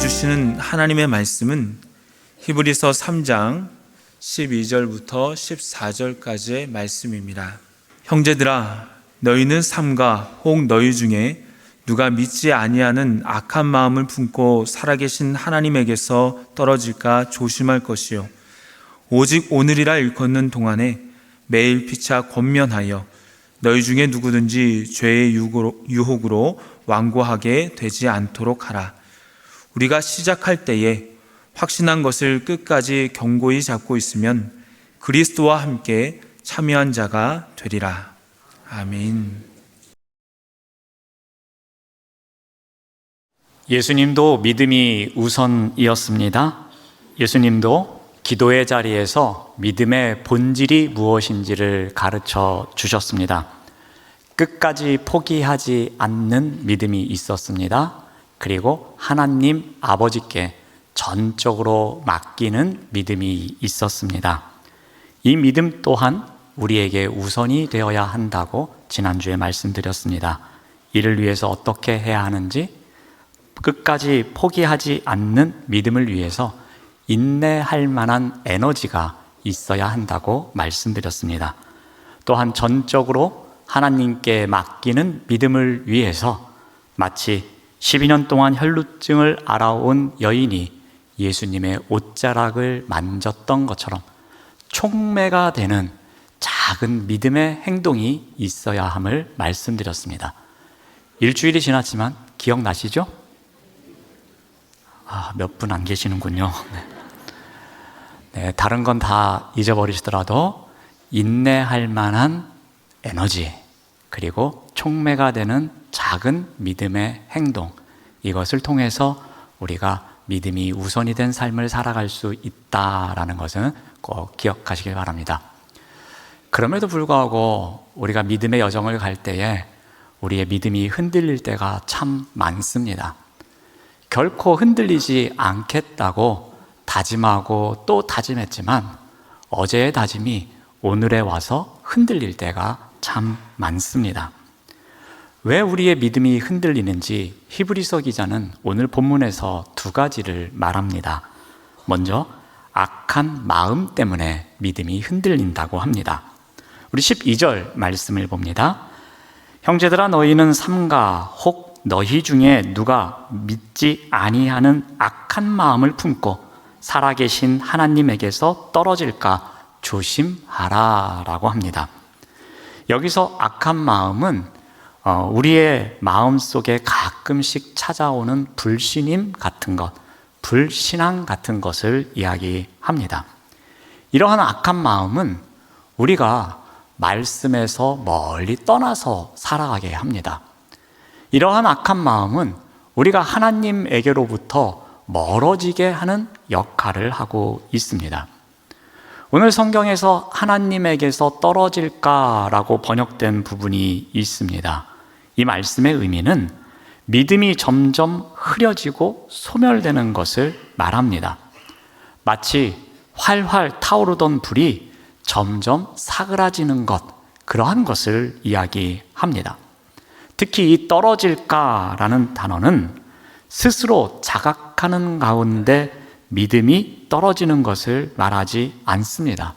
주시는 하나님의 말씀은 히브리서 3장 12절부터 14절까지의 말씀입니다. 형제들아, 너희는 삼가 혹 너희 중에 누가 믿지 아니하는 악한 마음을 품고 살아계신 하나님에게서 떨어질까 조심할 것이요, 오직 오늘이라 일컫는 동안에 매일 피차 권면하여 너희 중에 누구든지 죄의 유혹으로 완고하게 되지 않도록 하라. 우리가 시작할 때에 확신한 것을 끝까지 견고히 잡고 있으면 그리스도와 함께 참여한 자가 되리라. 아멘. 예수님도 믿음이 우선이었습니다. 예수님도 기도의 자리에서 믿음의 본질이 무엇인지를 가르쳐 주셨습니다. 끝까지 포기하지 않는 믿음이 있었습니다. 그리고 하나님 아버지께 전적으로 맡기는 믿음이 있었습니다. 이 믿음 또한 우리에게 우선이 되어야 한다고 지난주에 말씀드렸습니다. 이를 위해서 어떻게 해야 하는지, 끝까지 포기하지 않는 믿음을 위해서 인내할 만한 에너지가 있어야 한다고 말씀드렸습니다. 또한 전적으로 하나님께 맡기는 믿음을 위해서 마치 12년 동안 혈루증을 앓아온 여인이 예수님의 옷자락을 만졌던 것처럼 촉매가 되는 작은 믿음의 행동이 있어야 함을 말씀드렸습니다. 일주일이 지났지만 기억나시죠? 몇 분 안 계시는군요. 네, 다른 건 다 잊어버리시더라도 인내할 만한 에너지, 그리고 촉매가 되는 작은 믿음의 행동, 이것을 통해서 우리가 믿음이 우선이 된 삶을 살아갈 수 있다라는 것은 꼭 기억하시길 바랍니다. 그럼에도 불구하고 우리가 믿음의 여정을 갈 때에 우리의 믿음이 흔들릴 때가 참 많습니다. 결코 흔들리지 않겠다고 다짐하고 또 다짐했지만 어제의 다짐이 오늘에 와서 흔들릴 때가 참 많습니다. 왜 우리의 믿음이 흔들리는지 히브리서 기자는 오늘 본문에서 두 가지를 말합니다. 먼저 악한 마음 때문에 믿음이 흔들린다고 합니다. 우리 12절 말씀을 봅니다. 형제들아, 너희는 삼가 혹 너희 중에 누가 믿지 아니하는 악한 마음을 품고 살아계신 하나님에게서 떨어질까 조심하라 라고 합니다. 여기서 악한 마음은 우리의 마음 속에 가끔씩 찾아오는 불신임 같은 것, 불신앙 같은 것을 이야기합니다. 이러한 악한 마음은 우리가 말씀에서 멀리 떠나서 살아가게 합니다. 이러한 악한 마음은 우리가 하나님에게로부터 멀어지게 하는 역할을 하고 있습니다. 오늘 성경에서 하나님에게서 떨어질까라고 번역된 부분이 있습니다. 이 말씀의 의미는 믿음이 점점 흐려지고 소멸되는 것을 말합니다. 마치 활활 타오르던 불이 점점 사그라지는 것, 그러한 것을 이야기합니다. 특히 이 떨어질까라는 단어는 스스로 자각하는 가운데 믿음이 떨어지는 것을 말하지 않습니다.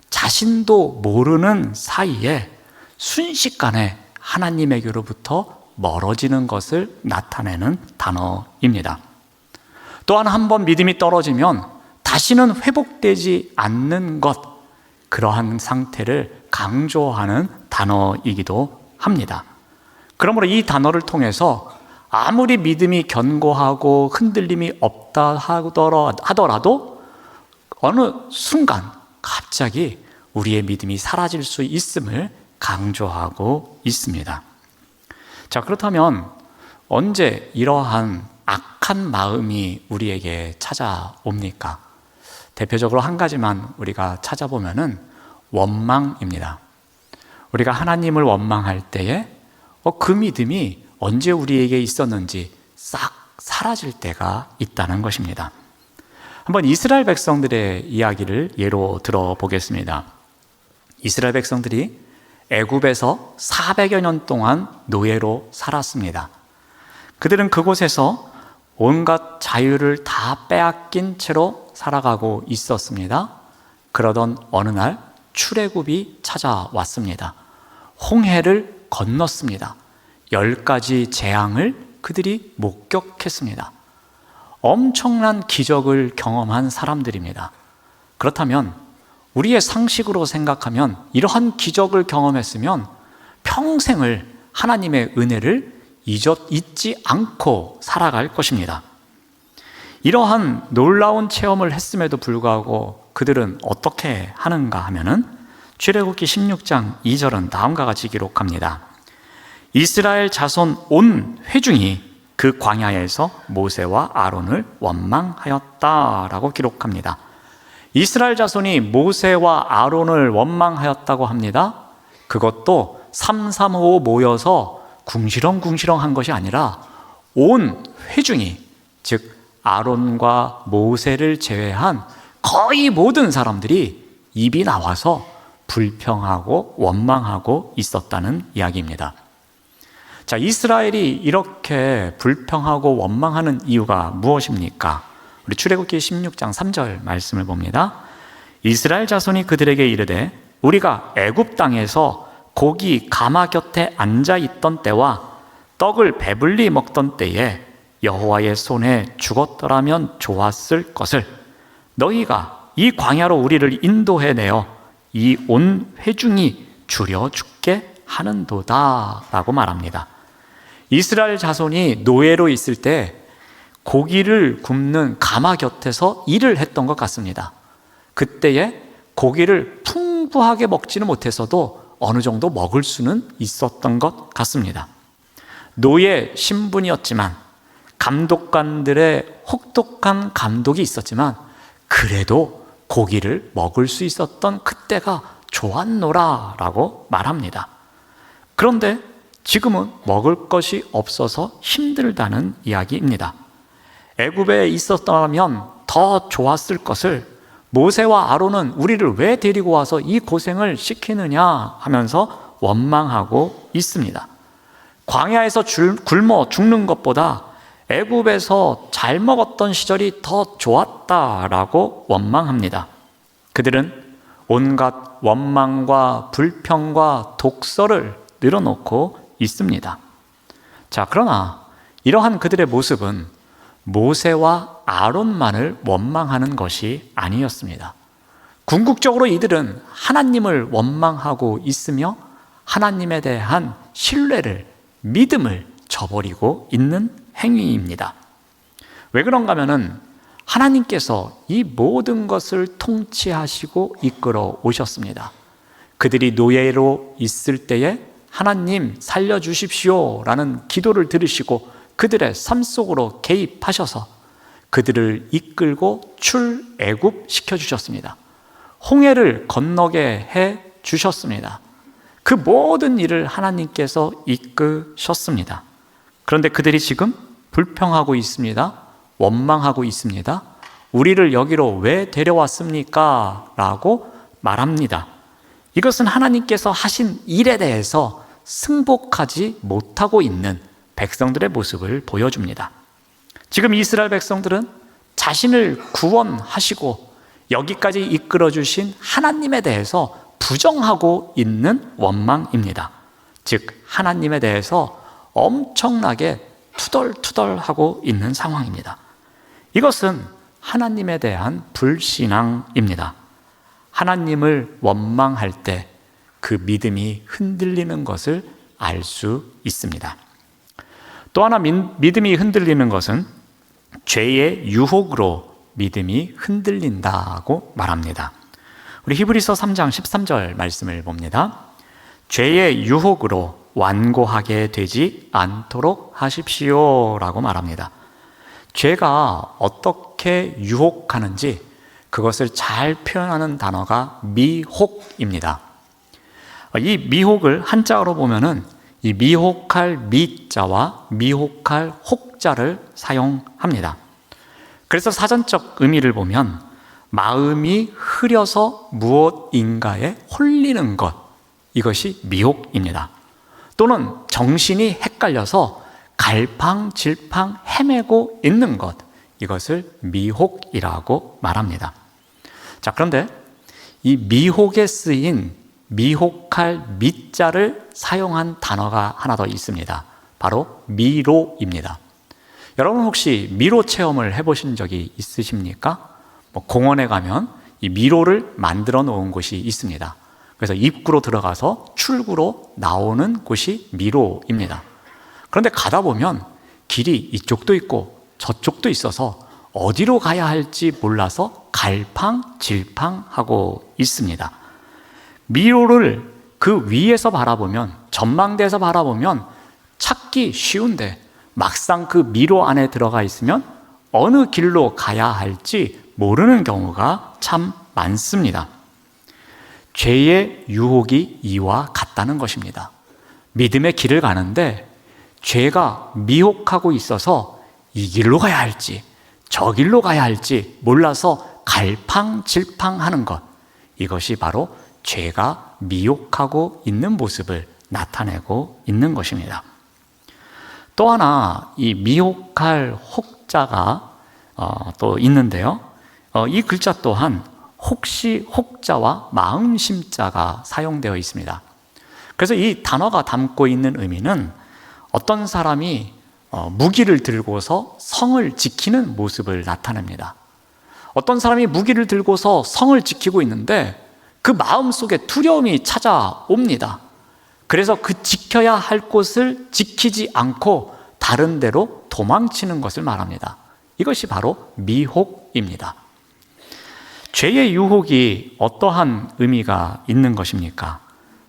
자신도 모르는 사이에 순식간에 하나님에게로부터 멀어지는 것을 나타내는 단어입니다. 또한 한번 믿음이 떨어지면 다시는 회복되지 않는 것, 그러한 상태를 강조하는 단어이기도 합니다. 그러므로 이 단어를 통해서 아무리 믿음이 견고하고 흔들림이 없다 하더라도 어느 순간 갑자기 우리의 믿음이 사라질 수 있음을 강조하고 있습니다. 자, 그렇다면 언제 이러한 악한 마음이 우리에게 찾아옵니까? 대표적으로 한 가지만 우리가 찾아보면은 원망입니다. 우리가 하나님을 원망할 때에 그 믿음이 언제 우리에게 있었는지 싹 사라질 때가 있다는 것입니다. 한번 이스라엘 백성들의 이야기를 예로 들어보겠습니다. 이스라엘 백성들이 애굽에서 400여 년 동안 노예로 살았습니다. 그들은 그곳에서 온갖 자유를 다 빼앗긴 채로 살아가고 있었습니다. 그러던 어느 날 출애굽이 찾아왔습니다. 홍해를 건넜습니다. 10가지 재앙을 그들이 목격했습니다. 엄청난 기적을 경험한 사람들입니다. 그렇다면 우리의 상식으로 생각하면 이러한 기적을 경험했으면 평생을 하나님의 은혜를 잊지 않고 살아갈 것입니다. 이러한 놀라운 체험을 했음에도 불구하고 그들은 어떻게 하는가 하면은 출애굽기 16장 2절은 다음과 같이 기록합니다. 이스라엘 자손 온 회중이 그 광야에서 모세와 아론을 원망하였다라고 기록합니다. 이스라엘 자손이 모세와 아론을 원망하였다고 합니다. 그것도 335 모여서 궁시렁궁시렁 한 것이 아니라 온 회중이, 즉 아론과 모세를 제외한 거의 모든 사람들이 입이 나와서 불평하고 원망하고 있었다는 이야기입니다. 자, 이스라엘이 이렇게 불평하고 원망하는 이유가 무엇입니까? 우리 출애굽기 16장 3절 말씀을 봅니다. 이스라엘 자손이 그들에게 이르되 우리가 애굽 땅에서 고기 가마 곁에 앉아 있던 때와 떡을 배불리 먹던 때에 여호와의 손에 죽었더라면 좋았을 것을 너희가 이 광야로 우리를 인도해내어 이 온 회중이 줄여 죽게 하는도다 라고 말합니다. 이스라엘 자손이 노예로 있을 때 고기를 굽는 가마 곁에서 일을 했던 것 같습니다. 그때에 고기를 풍부하게 먹지는 못해서도 어느 정도 먹을 수는 있었던 것 같습니다. 노예 신분이었지만 감독관들의 혹독한 감독이 있었지만 그래도 고기를 먹을 수 있었던 그때가 좋았노라 라고 말합니다. 그런데 지금은 먹을 것이 없어서 힘들다는 이야기입니다. 애굽에 있었다면 더 좋았을 것을 모세와 아론은 우리를 왜 데리고 와서 이 고생을 시키느냐 하면서 원망하고 있습니다. 광야에서 굶어 죽는 것보다 애굽에서 잘 먹었던 시절이 더 좋았다라고 원망합니다. 그들은 온갖 원망과 불평과 독설을 늘어놓고 있습니다. 자, 그러나 이러한 그들의 모습은 모세와 아론만을 원망하는 것이 아니었습니다. 궁극적으로 이들은 하나님을 원망하고 있으며 하나님에 대한 신뢰를, 믿음을 저버리고 있는 행위입니다. 왜 그런가 하면은 하나님께서 이 모든 것을 통치하시고 이끌어 오셨습니다. 그들이 노예로 있을 때에 하나님 살려주십시오 라는 기도를 들으시고 그들의 삶 속으로 개입하셔서 그들을 이끌고 출애굽 시켜주셨습니다. 홍해를 건너게 해 주셨습니다. 그 모든 일을 하나님께서 이끄셨습니다. 그런데 그들이 지금 불평하고 있습니다. 원망하고 있습니다. 우리를 여기로 왜 데려왔습니까? 라고 말합니다. 이것은 하나님께서 하신 일에 대해서 승복하지 못하고 있는 백성들의 모습을 보여줍니다. 지금 이스라엘 백성들은 자신을 구원하시고 여기까지 이끌어주신 하나님에 대해서 부정하고 있는 원망입니다. 즉 하나님에 대해서 엄청나게 투덜투덜하고 있는 상황입니다. 이것은 하나님에 대한 불신앙입니다. 하나님을 원망할 때 그 믿음이 흔들리는 것을 알 수 있습니다. 또 하나 믿음이 흔들리는 것은 죄의 유혹으로 믿음이 흔들린다고 말합니다. 우리 히브리서 3장 13절 말씀을 봅니다. 죄의 유혹으로 완고하게 되지 않도록 하십시오 라고 말합니다. 죄가 어떻게 유혹하는지 그것을 잘 표현하는 단어가 미혹입니다. 이 미혹을 한자어로 보면은 이 미혹할 미자와 미혹할 혹자를 사용합니다. 그래서 사전적 의미를 보면 마음이 흐려서 무엇인가에 홀리는 것, 이것이 미혹입니다. 또는 정신이 헷갈려서 갈팡질팡 헤매고 있는 것, 이것을 미혹이라고 말합니다. 자, 그런데 이 미혹에 쓰인 미혹할 미자를 사용한 단어가 하나 더 있습니다. 바로 미로입니다. 여러분 혹시 미로 체험을 해보신 적이 있으십니까? 공원에 가면 이 미로를 만들어 놓은 곳이 있습니다. 그래서 입구로 들어가서 출구로 나오는 곳이 미로입니다. 그런데 가다 보면 길이 이쪽도 있고 저쪽도 있어서 어디로 가야 할지 몰라서 갈팡질팡하고 있습니다. 미로를 그 위에서 바라보면, 전망대에서 바라보면 찾기 쉬운데 막상 그 미로 안에 들어가 있으면 어느 길로 가야 할지 모르는 경우가 참 많습니다. 죄의 유혹이 이와 같다는 것입니다. 믿음의 길을 가는데 죄가 미혹하고 있어서 이 길로 가야 할지 저 길로 가야 할지 몰라서 갈팡질팡하는 것, 이것이 바로 죄가 미혹하고 있는 모습을 나타내고 있는 것입니다. 또 하나 이 미혹할 혹자가 또 있는데요. 이 글자 또한 혹시 혹자와 마음심자가 사용되어 있습니다. 그래서 이 단어가 담고 있는 의미는 어떤 사람이 무기를 들고서 성을 지키는 모습을 나타냅니다. 어떤 사람이 무기를 들고서 성을 지키고 있는데 그 마음속에 두려움이 찾아옵니다. 그래서 그 지켜야 할 곳을 지키지 않고 다른 데로 도망치는 것을 말합니다. 이것이 바로 미혹입니다. 죄의 유혹이 어떠한 의미가 있는 것입니까?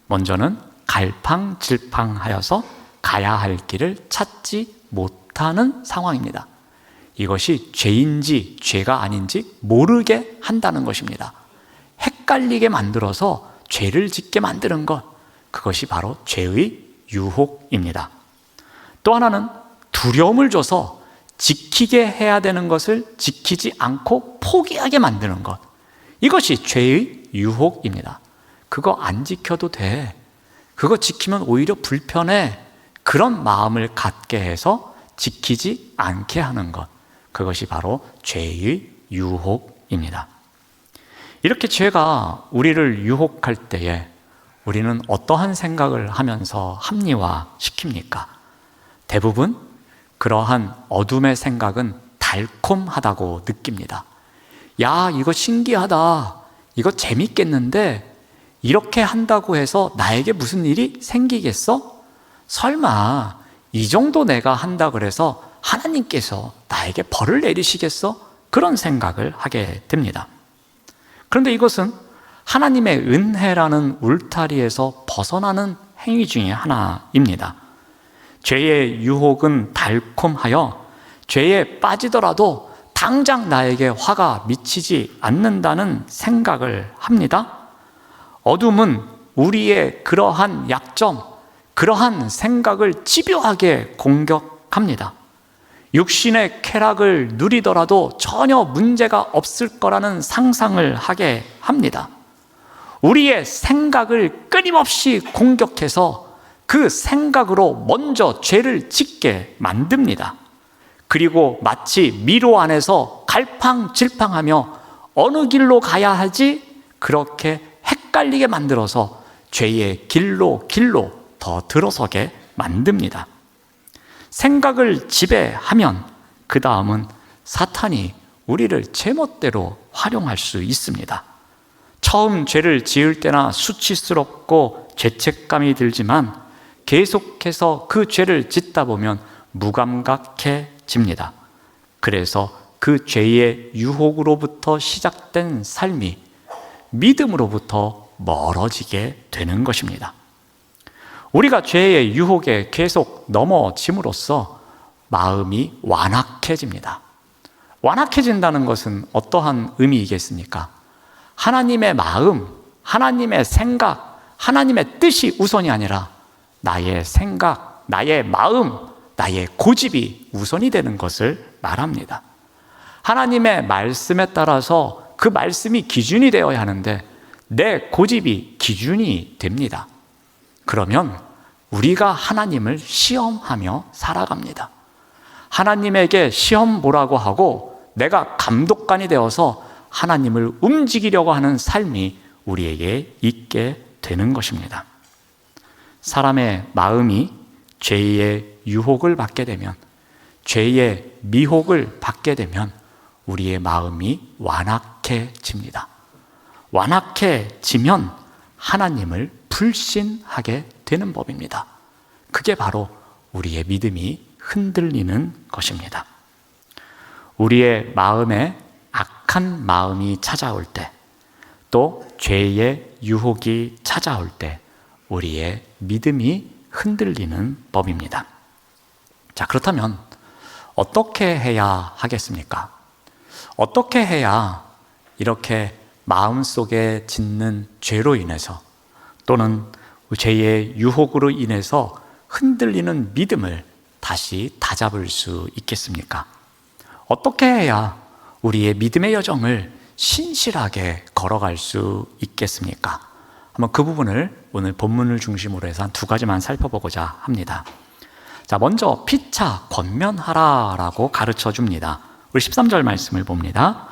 먼저는 갈팡질팡하여서 가야 할 길을 찾지 못하는 상황입니다. 이것이 죄인지 죄가 아닌지 모르게 한다는 것입니다. 헷갈리게 만들어서 죄를 짓게 만드는 것, 그것이 바로 죄의 유혹입니다. 또 하나는 두려움을 줘서 지키게 해야 되는 것을 지키지 않고 포기하게 만드는 것, 이것이 죄의 유혹입니다. 그거 안 지켜도 돼, 그거 지키면 오히려 불편해, 그런 마음을 갖게 해서 지키지 않게 하는 것, 그것이 바로 죄의 유혹입니다. 이렇게 죄가 우리를 유혹할 때에 우리는 어떠한 생각을 하면서 합리화시킵니까? 대부분 그러한 어둠의 생각은 달콤하다고 느낍니다. 야, 이거 신기하다, 이거 재밌겠는데 이렇게 한다고 해서 나에게 무슨 일이 생기겠어? 설마 이 정도 내가 한다 그래서 하나님께서 나에게 벌을 내리시겠어? 그런 생각을 하게 됩니다. 그런데 이것은 하나님의 은혜라는 울타리에서 벗어나는 행위 중에 하나입니다. 죄의 유혹은 달콤하여 죄에 빠지더라도 당장 나에게 화가 미치지 않는다는 생각을 합니다. 어둠은 우리의 그러한 약점, 그러한 생각을 집요하게 공격합니다. 육신의 쾌락을 누리더라도 전혀 문제가 없을 거라는 상상을 하게 합니다. 우리의 생각을 끊임없이 공격해서 그 생각으로 먼저 죄를 짓게 만듭니다. 그리고 마치 미로 안에서 갈팡질팡하며 어느 길로 가야 하지 그렇게 헷갈리게 만들어서 죄의 길로 더 들어서게 만듭니다. 생각을 지배하면 그 다음은 사탄이 우리를 제멋대로 활용할 수 있습니다. 처음 죄를 지을 때나 수치스럽고 죄책감이 들지만 계속해서 그 죄를 짓다 보면 무감각해집니다. 그래서 그 죄의 유혹으로부터 시작된 삶이 믿음으로부터 멀어지게 되는 것입니다. 우리가 죄의 유혹에 계속 넘어짐으로써 마음이 완악해집니다. 완악해진다는 것은 어떠한 의미이겠습니까? 하나님의 마음, 하나님의 생각, 하나님의 뜻이 우선이 아니라 나의 생각, 나의 마음, 나의 고집이 우선이 되는 것을 말합니다. 하나님의 말씀에 따라서 그 말씀이 기준이 되어야 하는데 내 고집이 기준이 됩니다. 그러면 우리가 하나님을 시험하며 살아갑니다. 하나님에게 시험 보라고 하고 내가 감독관이 되어서 하나님을 움직이려고 하는 삶이 우리에게 있게 되는 것입니다. 사람의 마음이 죄의 유혹을 받게 되면, 죄의 미혹을 받게 되면 우리의 마음이 완악해집니다. 완악해지면 하나님을 불신하게 되는 법입니다. 그게 바로 우리의 믿음이 흔들리는 것입니다. 우리의 마음에 악한 마음이 찾아올 때, 또 죄의 유혹이 찾아올 때 우리의 믿음이 흔들리는 법입니다. 자, 그렇다면 어떻게 해야 하겠습니까? 어떻게 해야 이렇게 마음속에 짓는 죄로 인해서 또는 죄의 유혹으로 인해서 흔들리는 믿음을 다시 다잡을 수 있겠습니까? 어떻게 해야 우리의 믿음의 여정을 신실하게 걸어갈 수 있겠습니까? 한번 그 부분을 오늘 본문을 중심으로 해서 한 두 가지만 살펴보고자 합니다. 자, 먼저 피차 권면하라라고 가르쳐 줍니다. 우리 13절 말씀을 봅니다.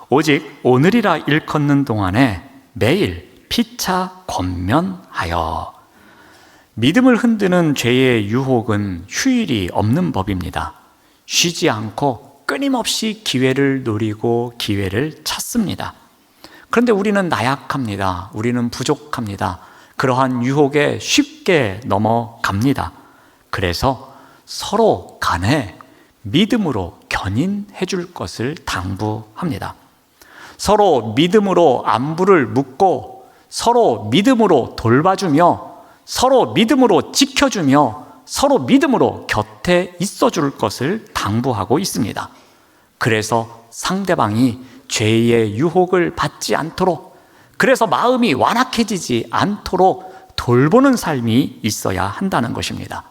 오직 오늘이라 일컫는 동안에 매일 피차 권면하여. 믿음을 흔드는 죄의 유혹은 휴일이 없는 법입니다. 쉬지 않고 끊임없이 기회를 노리고 기회를 찾습니다. 그런데 우리는 나약합니다. 우리는 부족합니다. 그러한 유혹에 쉽게 넘어갑니다. 그래서 서로 간에 믿음으로 견인해 줄 것을 당부합니다. 서로 믿음으로 안부를 묻고 서로 믿음으로 돌봐주며 서로 믿음으로 지켜주며 서로 믿음으로 곁에 있어줄 것을 당부하고 있습니다. 그래서 상대방이 죄의 유혹을 받지 않도록, 그래서 마음이 완악해지지 않도록 돌보는 삶이 있어야 한다는 것입니다.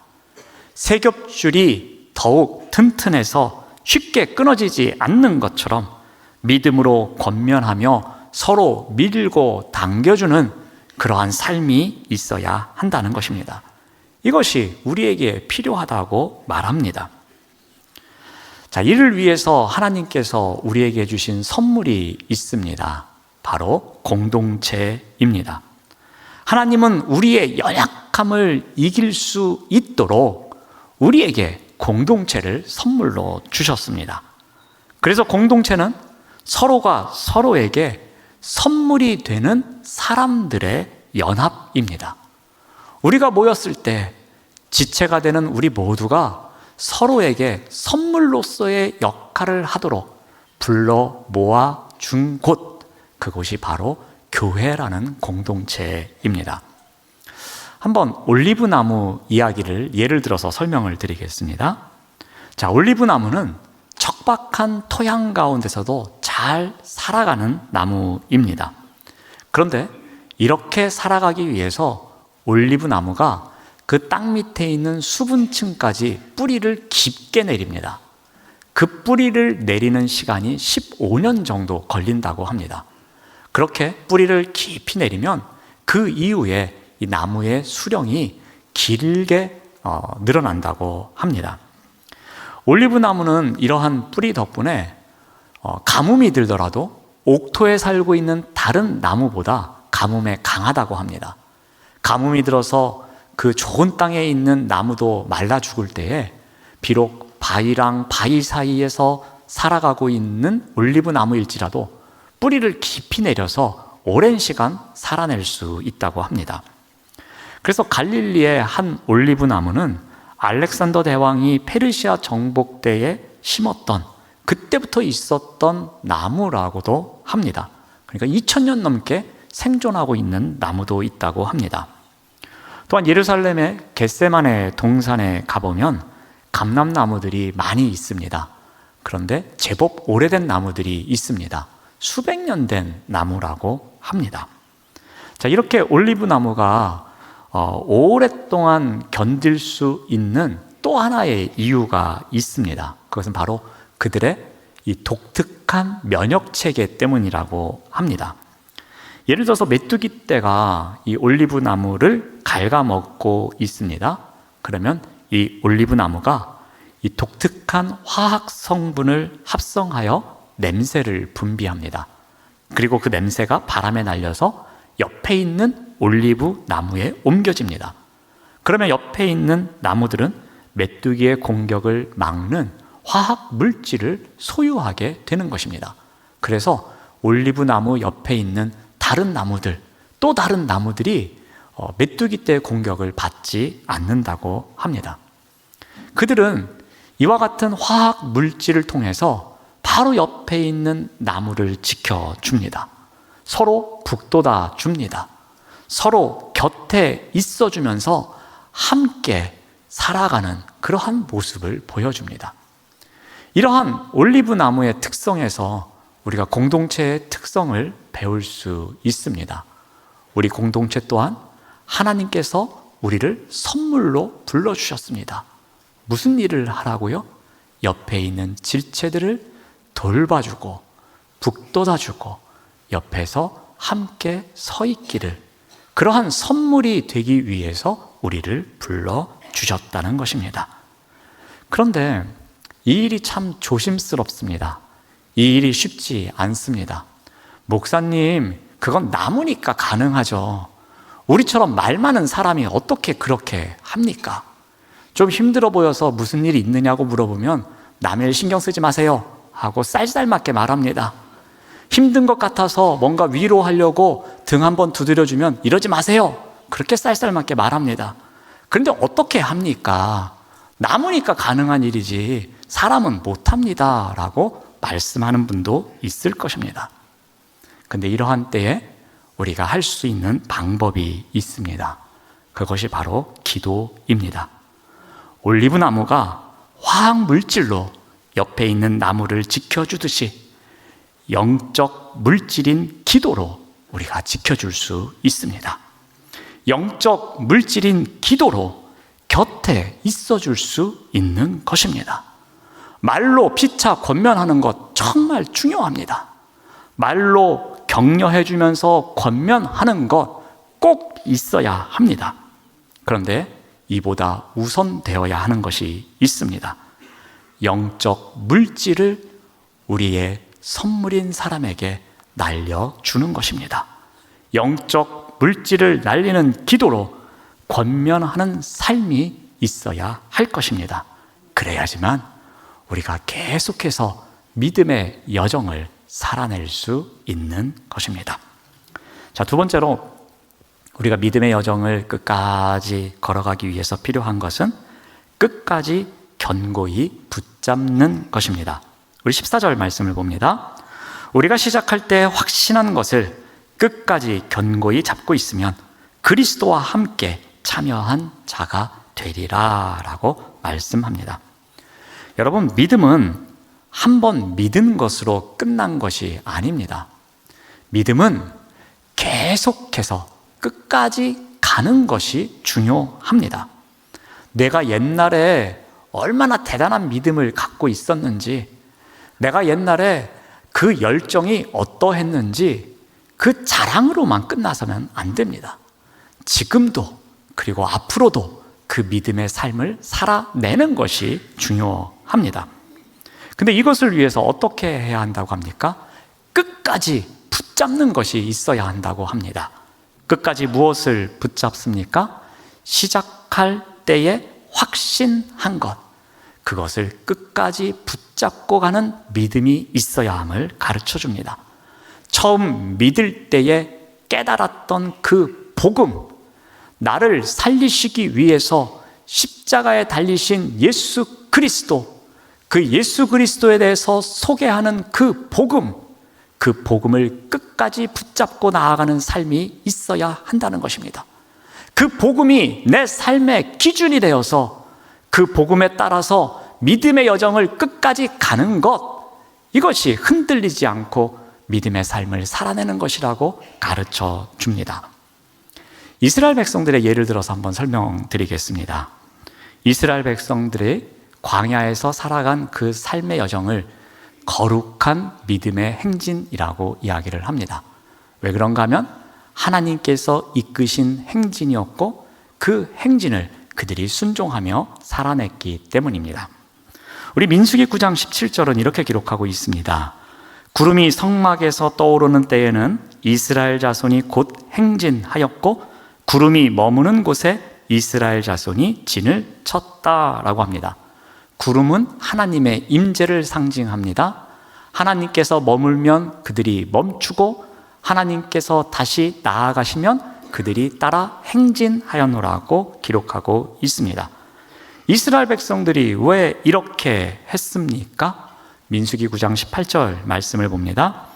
세겹줄이 더욱 튼튼해서 쉽게 끊어지지 않는 것처럼 믿음으로 권면하며 서로 밀고 당겨주는 그러한 삶이 있어야 한다는 것입니다. 이것이 우리에게 필요하다고 말합니다. 자, 이를 위해서 하나님께서 우리에게 주신 선물이 있습니다. 바로 공동체입니다. 하나님은 우리의 연약함을 이길 수 있도록 우리에게 공동체를 선물로 주셨습니다. 그래서 공동체는 서로가 서로에게 선물이 되는 사람들의 연합입니다. 우리가 모였을 때 지체가 되는 우리 모두가 서로에게 선물로서의 역할을 하도록 불러 모아 준 곳, 그곳이 바로 교회라는 공동체입니다. 한번 올리브 나무 이야기를 예를 들어서 설명을 드리겠습니다. 자, 올리브 나무는 척박한 토양 가운데서도 잘 살아가는 나무입니다. 그런데 이렇게 살아가기 위해서 올리브 나무가 그 땅 밑에 있는 수분층까지 뿌리를 깊게 내립니다. 그 뿌리를 내리는 시간이 15년 정도 걸린다고 합니다. 그렇게 뿌리를 깊이 내리면 그 이후에 이 나무의 수령이 길게 늘어난다고 합니다. 올리브 나무는 이러한 뿌리 덕분에 가뭄이 들더라도 옥토에 살고 있는 다른 나무보다 가뭄에 강하다고 합니다. 가뭄이 들어서 그 좋은 땅에 있는 나무도 말라 죽을 때에 비록 바위랑 바위 사이에서 살아가고 있는 올리브 나무일지라도 뿌리를 깊이 내려서 오랜 시간 살아낼 수 있다고 합니다. 그래서 갈릴리의 한 올리브 나무는 알렉산더 대왕이 페르시아 정복 때에 심었던, 그때부터 있었던 나무라고도 합니다. 그러니까 2000년 넘게 생존하고 있는 나무도 있다고 합니다. 또한 예루살렘의 겟세마네 동산에 가보면 감람나무들이 많이 있습니다. 그런데 제법 오래된 나무들이 있습니다. 수백 년 된 나무라고 합니다. 자, 이렇게 올리브 나무가 오랫동안 견딜 수 있는 또 하나의 이유가 있습니다. 그것은 바로 그들의 이 독특한 면역 체계 때문이라고 합니다. 예를 들어서 메뚜기 떼가 이 올리브 나무를 갉아먹고 있습니다. 그러면 이 올리브 나무가 이 독특한 화학 성분을 합성하여 냄새를 분비합니다. 그리고 그 냄새가 바람에 날려서 옆에 있는 올리브 나무에 옮겨집니다. 그러면 옆에 있는 나무들은 메뚜기의 공격을 막는 화학 물질을 소유하게 되는 것입니다. 그래서 올리브 나무 옆에 있는 다른 나무들, 또 다른 나무들이 메뚜기 떼의 공격을 받지 않는다고 합니다. 그들은 이와 같은 화학 물질을 통해서 바로 옆에 있는 나무를 지켜줍니다. 서로 북돋아 줍니다. 서로 곁에 있어주면서 함께 살아가는 그러한 모습을 보여줍니다. 이러한 올리브 나무의 특성에서 우리가 공동체의 특성을 배울 수 있습니다. 우리 공동체 또한 하나님께서 우리를 선물로 불러주셨습니다. 무슨 일을 하라고요? 옆에 있는 질체들을 돌봐주고 북돋아주고 옆에서 함께 서 있기를, 그러한 선물이 되기 위해서 우리를 불러주셨다는 것입니다. 그런데 이 일이 참 조심스럽습니다. 이 일이 쉽지 않습니다. 목사님, 그건 나무니까 가능하죠. 우리처럼 말 많은 사람이 어떻게 그렇게 합니까? 좀 힘들어 보여서 무슨 일이 있느냐고 물어보면 남의 일 신경 쓰지 마세요 하고 쌀쌀맞게 말합니다. 힘든 것 같아서 뭔가 위로하려고 등 한번 두드려주면 이러지 마세요, 그렇게 쌀쌀맞게 말합니다. 그런데 어떻게 합니까? 나무니까 가능한 일이지 사람은 못합니다 라고 말씀하는 분도 있을 것입니다. 근데 이러한 때에 우리가 할 수 있는 방법이 있습니다. 그것이 바로 기도입니다. 올리브 나무가 화학 물질로 옆에 있는 나무를 지켜주듯이 영적 물질인 기도로 우리가 지켜줄 수 있습니다. 영적 물질인 기도로 곁에 있어줄 수 있는 것입니다. 말로 피차 권면하는 것 정말 중요합니다. 말로 격려해주면서 권면하는 것 꼭 있어야 합니다. 그런데 이보다 우선되어야 하는 것이 있습니다. 영적 물질을 우리의 선물인 사람에게 날려주는 것입니다. 영적 물질을 날리는 기도로 권면하는 삶이 있어야 할 것입니다. 그래야지만 우리가 계속해서 믿음의 여정을 살아낼 수 있는 것입니다. 자, 두 번째로 우리가 믿음의 여정을 끝까지 걸어가기 위해서 필요한 것은 끝까지 견고히 붙잡는 것입니다. 우리 14절 말씀을 봅니다. 우리가 시작할 때 확신한 것을 끝까지 견고히 잡고 있으면 그리스도와 함께 참여한 자가 되리라 라고 말씀합니다. 여러분, 믿음은 한 번 믿은 것으로 끝난 것이 아닙니다. 믿음은 계속해서 끝까지 가는 것이 중요합니다. 내가 옛날에 얼마나 대단한 믿음을 갖고 있었는지, 내가 옛날에 그 열정이 어떠했는지 그 자랑으로만 끝나서는 안 됩니다. 지금도 그리고 앞으로도 그 믿음의 삶을 살아내는 것이 중요합니다. 근데 이것을 위해서 어떻게 해야 한다고 합니까? 끝까지 붙잡는 것이 있어야 한다고 합니다. 끝까지 무엇을 붙잡습니까? 시작할 때에 확신한 것, 그것을 끝까지 붙잡고 가는 믿음이 있어야 함을 가르쳐 줍니다. 처음 믿을 때에 깨달았던 그 복음, 나를 살리시기 위해서 십자가에 달리신 예수 그리스도, 그 예수 그리스도에 대해서 소개하는 그 복음을 끝까지 붙잡고 나아가는 삶이 있어야 한다는 것입니다. 그 복음이 내 삶의 기준이 되어서 그 복음에 따라서 믿음의 여정을 끝까지 가는 것, 이것이 흔들리지 않고 믿음의 삶을 살아내는 것이라고 가르쳐 줍니다. 이스라엘 백성들의 예를 들어서 한번 설명드리겠습니다. 이스라엘 백성들이 광야에서 살아간 그 삶의 여정을 거룩한 믿음의 행진이라고 이야기를 합니다. 왜 그런가 하면 하나님께서 이끄신 행진이었고 그 행진을 그들이 순종하며 살아냈기 때문입니다. 우리 민수기 9장 17절은 이렇게 기록하고 있습니다. 구름이 성막에서 떠오르는 때에는 이스라엘 자손이 곧 행진하였고 구름이 머무는 곳에 이스라엘 자손이 진을 쳤다라고 합니다. 구름은 하나님의 임재를 상징합니다. 하나님께서 머물면 그들이 멈추고 하나님께서 다시 나아가시면 그들이 따라 행진하였노라고 기록하고 있습니다. 이스라엘 백성들이 왜 이렇게 했습니까? 민수기 9장 18절 말씀을 봅니다.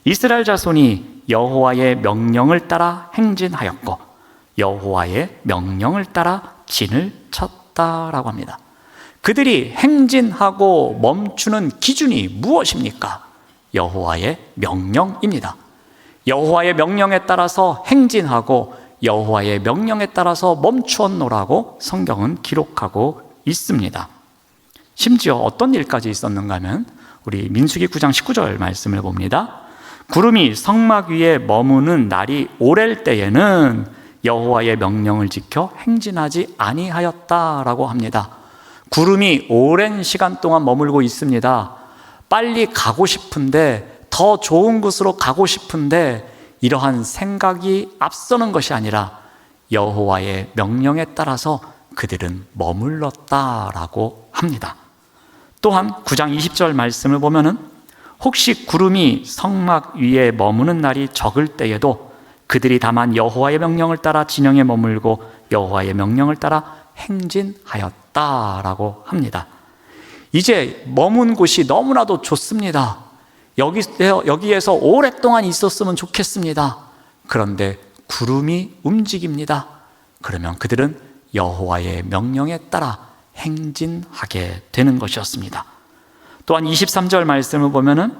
이스라엘 자손이 여호와의 명령을 따라 행진하였고 여호와의 명령을 따라 진을 쳤다라고 합니다. 그들이 행진하고 멈추는 기준이 무엇입니까? 여호와의 명령입니다. 여호와의 명령에 따라서 행진하고 여호와의 명령에 따라서 멈추었노라고 성경은 기록하고 있습니다. 심지어 어떤 일까지 있었는가 하면 우리 민수기 9장 19절 말씀을 봅니다. 구름이 성막 위에 머무는 날이 오랠 때에는 여호와의 명령을 지켜 행진하지 아니하였다라고 합니다. 구름이 오랜 시간 동안 머물고 있습니다. 빨리 가고 싶은데, 더 좋은 곳으로 가고 싶은데 이러한 생각이 앞서는 것이 아니라 여호와의 명령에 따라서 그들은 머물렀다라고 합니다. 또한 9장 20절 말씀을 보면은 혹시 구름이 성막 위에 머무는 날이 적을 때에도 그들이 다만 여호와의 명령을 따라 진영에 머물고 여호와의 명령을 따라 행진하였다라고 합니다. 이제 머문 곳이 너무나도 좋습니다. 여기에서 오랫동안 있었으면 좋겠습니다. 그런데 구름이 움직입니다. 그러면 그들은 여호와의 명령에 따라 행진하게 되는 것이었습니다. 또한 23절 말씀을 보면은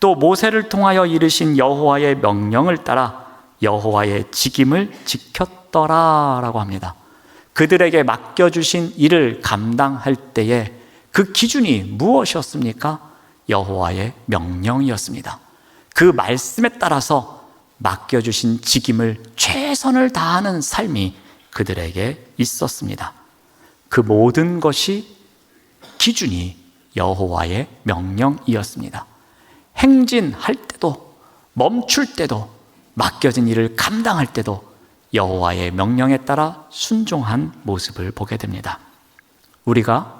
또 모세를 통하여 이르신 여호와의 명령을 따라 여호와의 직임을 지켰더라라고 합니다. 그들에게 맡겨주신 일을 감당할 때에 그 기준이 무엇이었습니까? 여호와의 명령이었습니다. 그 말씀에 따라서 맡겨주신 직임을 최선을 다하는 삶이 그들에게 있었습니다. 그 모든 것이 기준이 여호와의 명령이었습니다. 행진할 때도 멈출 때도 맡겨진 일을 감당할 때도 여호와의 명령에 따라 순종한 모습을 보게 됩니다. 우리가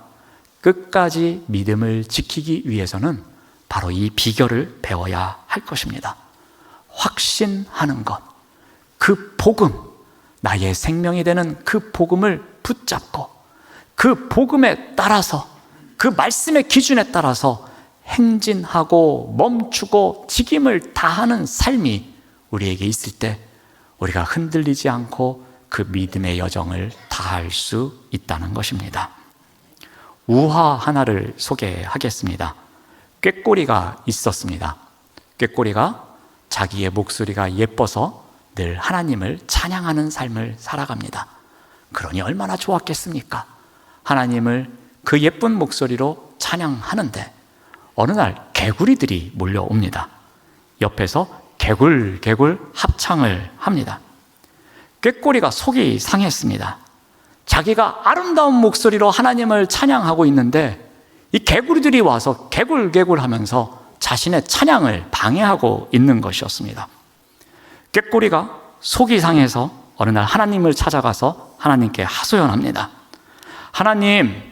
끝까지 믿음을 지키기 위해서는 바로 이 비결을 배워야 할 것입니다. 확신하는 것, 그 복음, 나의 생명이 되는 그 복음을 붙잡고 그 복음에 따라서, 그 말씀의 기준에 따라서 행진하고 멈추고 직임을 다하는 삶이 우리에게 있을 때 우리가 흔들리지 않고 그 믿음의 여정을 다할 수 있다는 것입니다. 우화 하나를 소개하겠습니다. 꾀꼬리가 있었습니다. 꾀꼬리가 자기의 목소리가 예뻐서 늘 하나님을 찬양하는 삶을 살아갑니다. 그러니 얼마나 좋았겠습니까? 하나님을 그 예쁜 목소리로 찬양하는데 어느 날 개구리들이 몰려옵니다. 옆에서 개굴개굴 합창을 합니다. 꾀꼬리가 속이 상했습니다. 자기가 아름다운 목소리로 하나님을 찬양하고 있는데 이 개구리들이 와서 개굴개굴 하면서 자신의 찬양을 방해하고 있는 것이었습니다. 꾀꼬리가 속이 상해서 어느 날 하나님을 찾아가서 하나님께 하소연합니다. 하나님,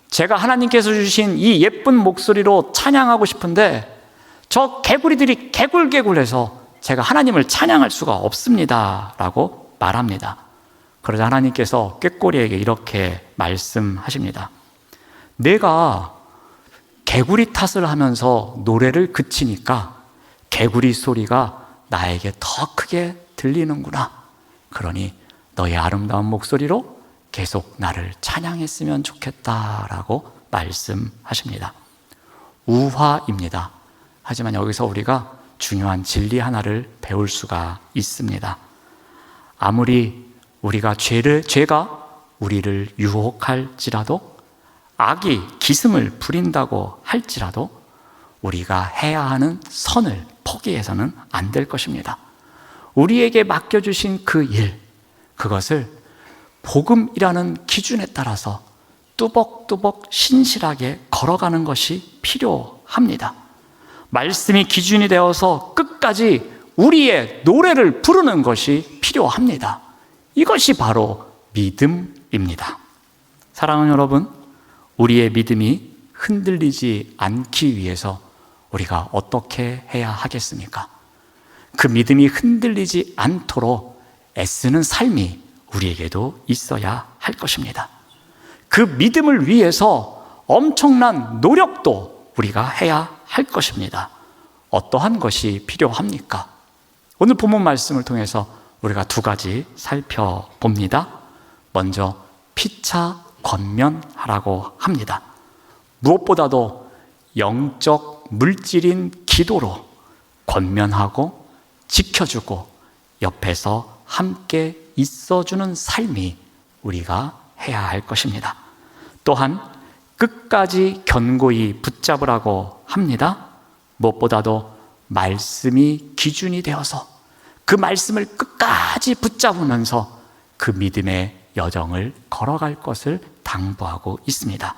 제가 하나님께서 주신 이 예쁜 목소리로 찬양하고 싶은데 저 개구리들이 개굴개굴해서 제가 하나님을 찬양할 수가 없습니다 라고 말합니다. 그러자 하나님께서 꾀꼬리에게 이렇게 말씀하십니다. 내가 개구리 탓을 하면서 노래를 그치니까 개구리 소리가 나에게 더 크게 들리는구나. 그러니 너의 아름다운 목소리로 계속 나를 찬양했으면 좋겠다라고 말씀하십니다. 우화입니다. 하지만 여기서 우리가 중요한 진리 하나를 배울 수가 있습니다. 아무리 우리가 죄가 우리를 유혹할지라도, 악이 기승을 부린다고 할지라도 우리가 해야 하는 선을 포기해서는 안 될 것입니다. 우리에게 맡겨주신 그 일, 그것을 복음이라는 기준에 따라서 뚜벅뚜벅 신실하게 걸어가는 것이 필요합니다. 말씀이 기준이 되어서 끝까지 우리의 노래를 부르는 것이 필요합니다. 이것이 바로 믿음입니다. 사랑하는 여러분, 우리의 믿음이 흔들리지 않기 위해서 우리가 어떻게 해야 하겠습니까? 그 믿음이 흔들리지 않도록 애쓰는 삶이 우리에게도 있어야 할 것입니다. 그 믿음을 위해서 엄청난 노력도 우리가 해야 할 것입니다. 어떠한 것이 필요합니까? 오늘 본문 말씀을 통해서 우리가 두 가지 살펴봅니다. 먼저 피차 권면하라고 합니다. 무엇보다도 영적 물질인 기도로 권면하고 지켜주고 옆에서 함께 있어주는 삶이 우리가 해야 할 것입니다. 또한 끝까지 견고히 붙잡으라고 합니다. 무엇보다도 말씀이 기준이 되어서 그 말씀을 끝까지 붙잡으면서 그 믿음의 여정을 걸어갈 것을 당부하고 있습니다.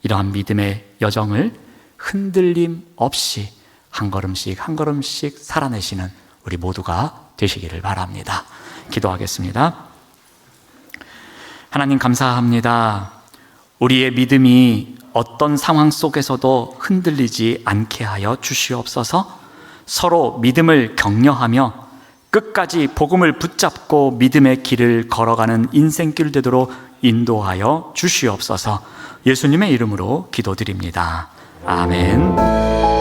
이러한 믿음의 여정을 흔들림 없이 한 걸음씩 한 걸음씩 살아내시는 우리 모두가 되시기를 바랍니다. 기도하겠습니다. 하나님 감사합니다. 우리의 믿음이 어떤 상황 속에서도 흔들리지 않게 하여 주시옵소서. 서로 믿음을 격려하며 끝까지 복음을 붙잡고 믿음의 길을 걸어가는 인생길 되도록 인도하여 주시옵소서. 예수님의 이름으로 기도드립니다. 아멘.